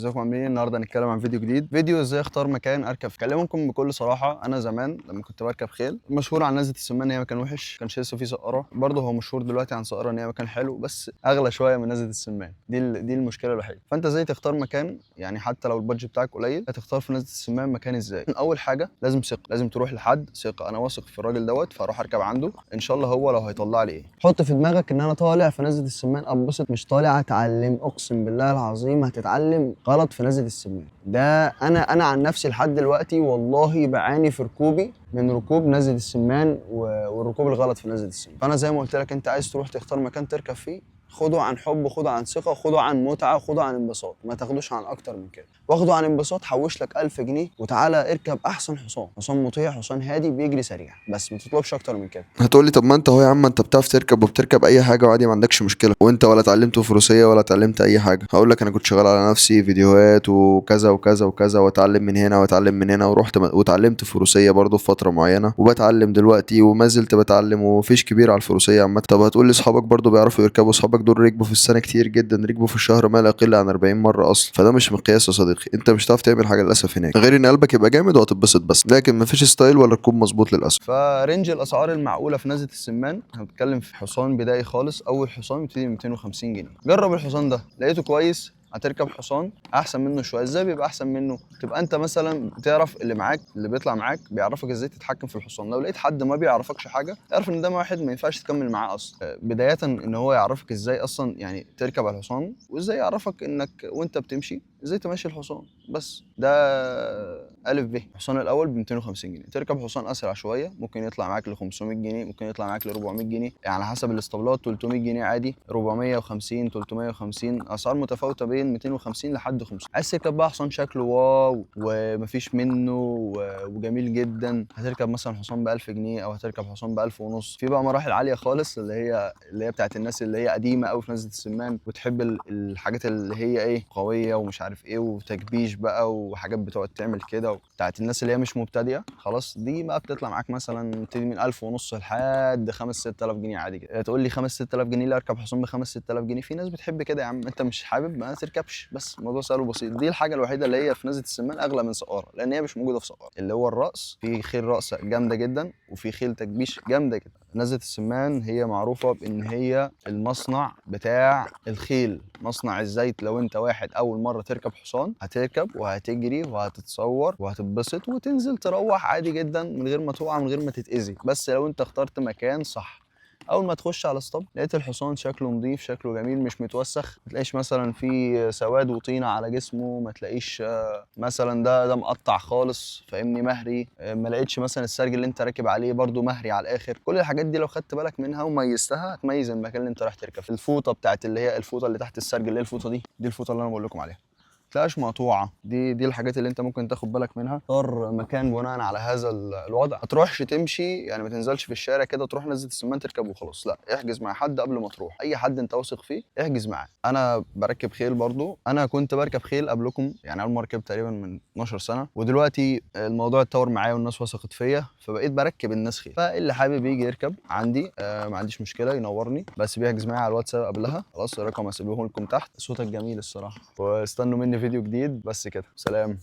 ازيكم عاملين ايه؟ النهارده هنتكلم عن فيديو جديد، فيديو ازاي اختار مكان اركب فيه. اكلمكم بكل صراحه، انا زمان لما كنت بركب خيل مشهور عن نزله السمان ان هي مكان وحش، كانش لسه فيه سقاره. برضه هو مشهور دلوقتي عن سقاره ان هي مكان حلو بس اغلى شويه من نزله السمان. دي المشكله الوحيده. فانت ازاي تختار مكان؟ يعني حتى لو البادجت بتاعك قليل هتختار في نزله السمان مكان ازاي؟ اول حاجه لازم ثقه، لازم تروح لحد ثقه انا واثق في الراجل دوت، فاروح اركب عنده ان شاء الله هو لو هيطلع لي ايه. حط في دماغك ان انا طالع في نزله السمان انبسط، مش طالع اتعلم. اقسم بالله العظيم هتتعلم غلط في نزله السمان. ده انا عن نفسي لحد دلوقتي والله بعاني في ركوبي من ركوب نزله السمان والركوب الغلط في نزله السمان. فانا زي ما قلت لك، انت عايز تروح تختار مكان تركب فيه، خده عن حب، خده عن ثقه، خده عن متعه، خده عن انبساط، ما تاخدوش عن اكتر من كده. واخده عن انبساط، حوش لك 1000 جنيه وتعالى اركب احسن حصان مطيع، حصان هادي بيجري سريع، بس ما تطلبش اكتر من كده. هتقولي طب ما انت اهو يا عم، انت بتعرف تركب وبتركب اي حاجه وعادي ما عندكش مشكله، وانت ولا اتعلمت فروسيه ولا اتعلمت اي حاجه. هقول لك انا كنت شغال على نفسي فيديوهات وكذا وكذا وكذا، واتعلم من هنا واتعلم من هنا، ورحت واتعلمت فروسيه برضو في فتره معينه، وبتعلم دلوقتي وما زلت بتعلم، ومفيش كبير على الفروسيه عامه. طب هتقولي اصحابك برضو بيعرفوا يركبوا، اصحابك دول ركبوا في السنه كتير جدا، ركبوا في الشهر ما لا يقل عن 40 مره اصلا. فده مش مقياس يا صديقي، انت مش هتعرف تعمل حاجه للاسف هناك غير ان قلبك يبقى جامد وهتتبسط بس، لكن مفيش ستايل ولا ركوب مظبوط للاسف. فرينج الاسعار المعقوله في نزله السمان، هنتكلم في حصان بدائي خالص. اول حصان يبتدي ب 250 جنيه. جرب الحصان ده، لقيته كويس هتركب حصان احسن منه شويه. ازاي بيبقى احسن منه؟ تبقى انت مثلا بتعرف اللي معاك، اللي بيطلع معاك بيعرفك ازاي تتحكم في الحصان. لو لقيت حد ما بيعرفكش حاجه، اعرف ان ده واحد ما ينفعش تكمل معاه اصلا. بدايه ان هو يعرفك ازاي اصلا يعني تركب على الحصان، وازاي يعرفك انك وانت بتمشي ازاي تمشي الحصان. بس ده الف ب. الحصان الاول ب 250 جنيه. تركب حصان اسرع شويه ممكن يطلع معاك ل 500 جنيه، ممكن يطلع معاك ل 400 جنيه، يعني على حسب الاسطبلات. 300 جنيه عادي، 450، 350، اسعار متفاوته بين 250 لحد 500. عايز تركب بقى حصان شكله واو ومفيش منه وجميل جدا، هتركب مثلا حصان ب 1000 جنيه او هتركب حصان ب 1000 ونص. في بقى مراحل عاليه خالص اللي هي بتاعت الناس اللي هي قديمه قوي في نزله السمان، وتحب الحاجات اللي هي ايه قويه ومش عارف ايه وتكبيش بقى وحاجات بتقعد تعمل كده، بتاعت الناس اللي هي مش مبتدئه خلاص. دي بقى بتطلع معاك مثلا تبتدي من 1000 ونص لحد 5 6000 جنيه عادي كده. تقول لي 5 6000 جنيه لا اركب حصان ب 5 6000 جنيه؟ في ناس بتحب كده يا عم، انت مش حابب ما تركبش، بس الموضوع سهل وبسيط. دي الحاجه الوحيده اللي هي في نزله السمان اغلى من سقاره، لان هي مش موجوده في سقاره، اللي هو الراس. في خيل رأس جامده جدا وفي خيل تكبيش جامده جدا. نزله السمان هي معروفه بان هي المصنع بتاع الخيل، مصنع الزيت. لو انت واحد اول مره تركب حصان، هتركب وهتجري وهتتصور وهتتبسط وتنزل تروح عادي جدا من غير ما تقع، من غير ما تتأذي. بس لو انت اخترت مكان صح، اول ما تخش على اسطبل لقيت الحصان شكله نظيف، شكله جميل، مش متوسخ، ما تلاقيش مثلا في سواد وطينه على جسمه، ما تلاقيش مثلا ده مقطع خالص فاهمني، مهري، ما لقيتش مثلا السرج اللي انت راكب عليه برده مهري على الاخر. كل الحاجات دي لو خدت بالك منها وميزتها هتميز المكان اللي انت رايح تركب فيه. الفوطه بتاعت اللي هي الفوطه اللي تحت السرج، اللي هي الفوطه دي الفوطه اللي انا بقول لكم عليها، تلاقيش مقطوعه. دي الحاجات اللي انت ممكن تاخد بالك منها. اختار مكان بناء على هذا الوضع. ما تروحش تمشي يعني، ما تنزلش في الشارع كده تروح نزله السمان تركب وخلاص، لا، احجز مع حد قبل ما تروح. اي حد انت واثق فيه احجز معاه. انا بركب خيل برضو، انا كنت بركب خيل قبلكم، يعني اول ما ركبت تقريبا من 12 سنه، ودلوقتي الموضوع اتطور معايا والناس وثقت فيا، فبقيت بركب الناس خيل. فاللي حابب يجي يركب عندي ما عنديش مشكله، ينورني، بس بيحجز معايا على الواتساب قبلها. خلاص الرقم هسيبه لكم تحت. صوتك جميل الصراحه، واستنوا مني فيديو جديد. بس كده، سلام.